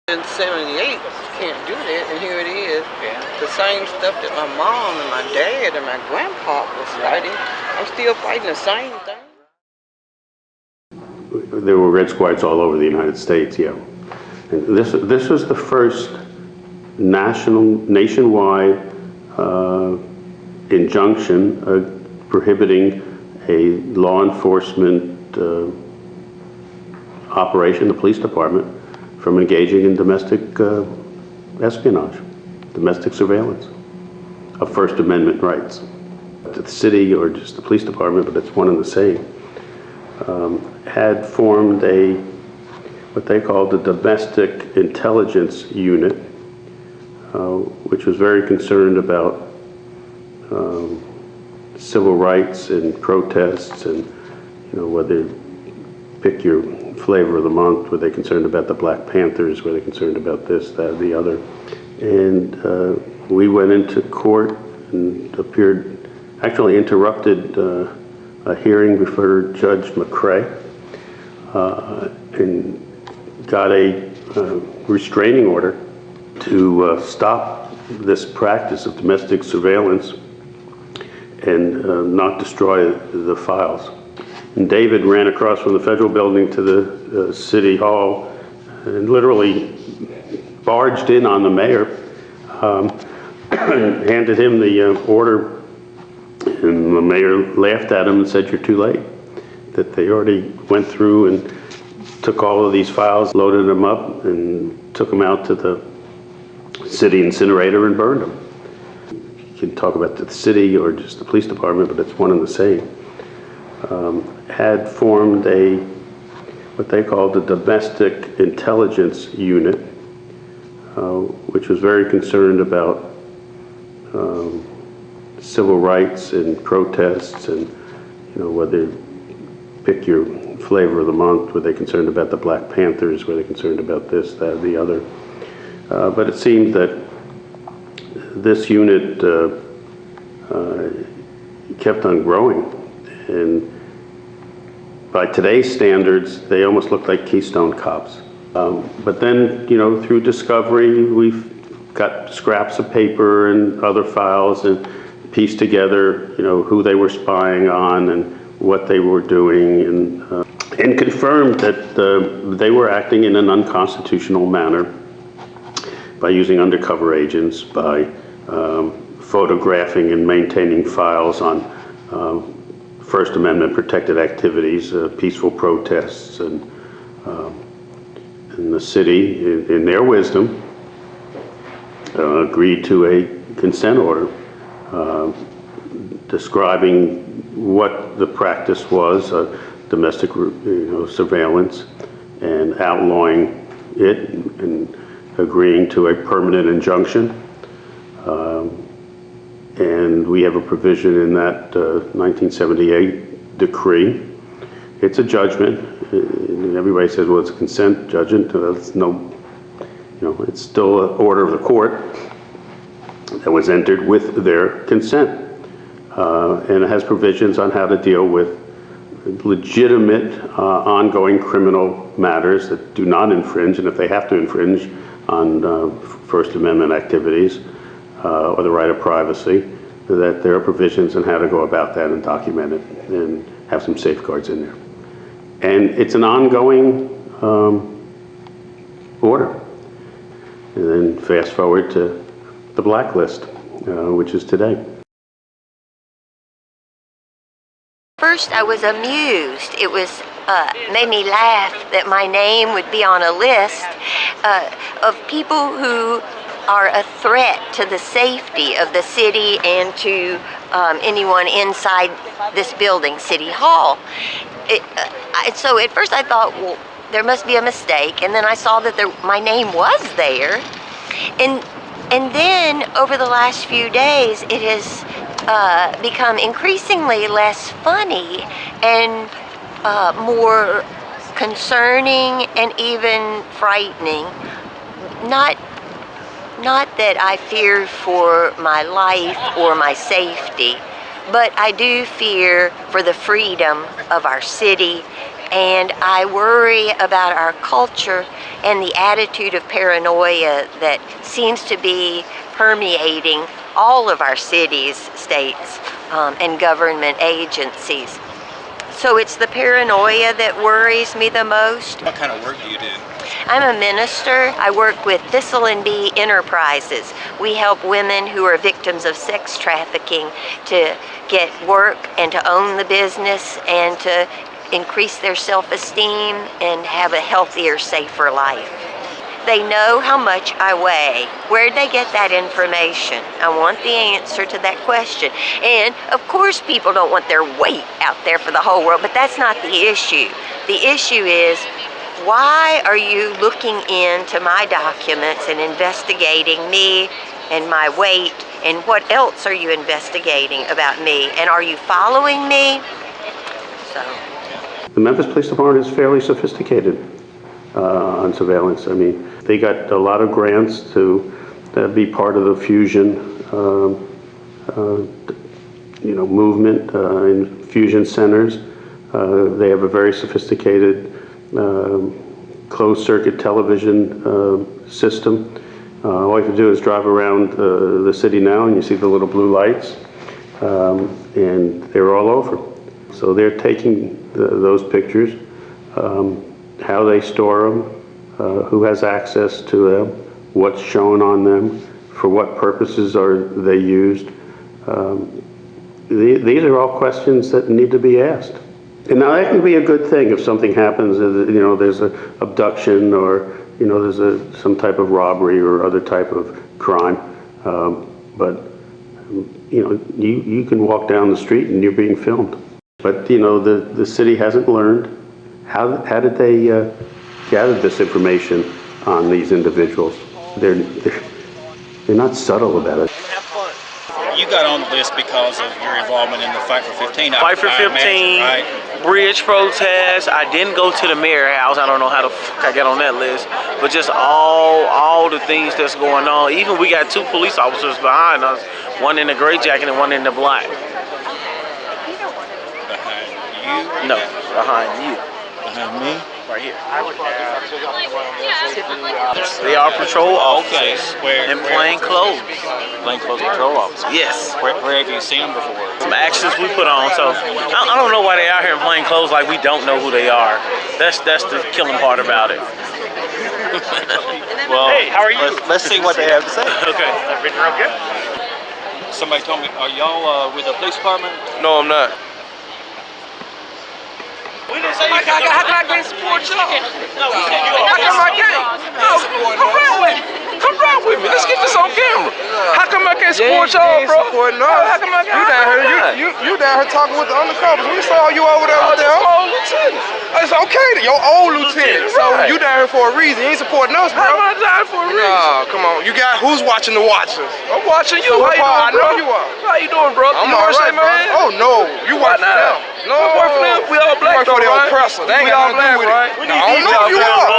In 78, can't do that, and here it is. Yeah. The same stuff that my mom and my dad and my grandpa was fighting. I'm still fighting the same thing. There were Red Squads all over the United States, yeah. And this was the first nationwide injunction prohibiting a law enforcement operation, the police department, from engaging in domestic espionage, domestic surveillance of First Amendment rights. The city, or just the police department, but it's one and the same, had formed what they called the Domestic Intelligence Unit, which was very concerned about civil rights and protests, and whether pick your flavor of the month. Were they concerned about the Black Panthers? Were they concerned about this, that, the other? And we went into court and actually interrupted a hearing before Judge McCrae, and got a restraining order to stop this practice of domestic surveillance and not destroy the files. And David ran across from the federal building to the city hall and literally barged in on the mayor, handed him the order, and the mayor laughed at him and said, "You're too late," that they already went through and took all of these files, loaded them up, and took them out to the city incinerator and burned them. You can talk about the city or just the police department, but it's one and the same. Had formed what they called the Domestic Intelligence Unit, which was very concerned about civil rights and protests, and whether pick your flavor of the month. Were they concerned about the Black Panthers? Were they concerned about this, that, the other? But it seemed that this unit kept on growing, and by today's standards, they almost look like Keystone Cops. But then, through discovery, we've got scraps of paper and other files and pieced together, who they were spying on and what they were doing, and confirmed that they were acting in an unconstitutional manner by using undercover agents, by photographing and maintaining files on First Amendment protected activities, peaceful protests, and the city, in their wisdom, agreed to a consent order describing what the practice was, domestic surveillance, and outlawing it and agreeing to a permanent injunction. And we have a provision in that 1978 decree. It's a judgment. Everybody says, well, it's a consent judgment. It's it's still an order of the court that was entered with their consent. And it has provisions on how to deal with legitimate ongoing criminal matters that do not infringe, and if they have to infringe on First Amendment activities or the right of privacy, that there are provisions on how to go about that and document it and have some safeguards in there. And it's an ongoing order. And then fast forward to the blacklist, which is today. First, I was amused. It made me laugh that my name would be on a list of people who are a threat to the safety of the city and to anyone inside this building, City Hall. So at first I thought, well, there must be a mistake, and then I saw that my name was there, and then over the last few days it has become increasingly less funny and more concerning and even frightening. Not that I fear for my life or my safety, but I do fear for the freedom of our city And I worry about our culture and the attitude of paranoia that seems to be permeating all of our cities, states, and government agencies. So it's the paranoia that worries me the most. What kind of work do you do? I'm a minister. I work with Thistle and Bee Enterprises. We help women who are victims of sex trafficking to get work and to own the business and to increase their self-esteem and have a healthier, safer life. They know how much I weigh. Where'd they get that information? I want the answer to that question. And of course people don't want their weight out there for the whole world, but that's not the issue. The issue is, why are you looking into my documents and investigating me and my weight, and what else are you investigating about me? And are you following me? So. The Memphis Police Department is fairly sophisticated on surveillance. I mean, they got a lot of grants to be part of the fusion, movement in fusion centers. They have a very sophisticated closed-circuit television system. All you have to do is drive around the city now, and you see the little blue lights, and they're all over. So they're taking those pictures, how they store them, who has access to them, what's shown on them, for what purposes are they used. These are all questions that need to be asked. And now that can be a good thing if something happens, there's an abduction, or there's some type of robbery or other type of crime. But you can walk down the street and you're being filmed. But the city hasn't learned. How did they gather this information on these individuals? They're not subtle about it. You got on the list because of your involvement in the Fight for 15. Fight for 15, imagine, right? bridge protest. I didn't go to the mayor house. I don't know how the fuck I got on that list. But just all the things that's going on. Even we got 2 police officers behind us, one in the gray jacket and one in the black. Behind you? No, behind you. Behind me? Right here. They are patrol officers. Okay. In plain clothes. Plainclothes patrol officers? Yes. Where have you seen them before? Some actions we put on. So I don't know why they out here in plain clothes like we don't know who they are. That's the killing part about it. Well, hey, how are you? Let's see what they have to say. Okay. Everything okay? Somebody told me, are y'all with the police department? No, I'm not. We didn't say How can I can't support y'all? No, we said you How come I can't? No, come round with me. Come round with me. Let's get this on camera. How come I can't support y'all, bro? How come I can't? You down here talking with the undercovers. We saw you over there with them. Old lieutenant. It's okay, your old lieutenant. So you down here for a reason. You ain't supporting us, bro. How am I down for a reason? Nah, come on. You got who's watching the watchers? I'm watching you. How you doing, bro? I know you are. How you doing, bro? I'm all right, man. Oh no, you watch them. No, we all black. You work for the oppressor. They ain't got nothing to do with it. I don't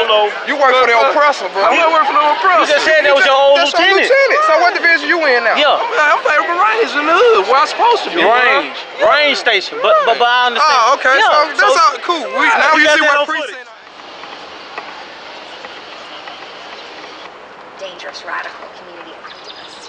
know if you are. You work for the oppressor, bro. I'm not working for the oppressor. You just said that was your old lieutenant. So what division you in now? Yeah. I'm favorite range in the hood, where I'm supposed to be. Range station, but I understand. Oh, okay. Yeah, so that's all cool. Now you see what precinct. Dangerous radical community activists.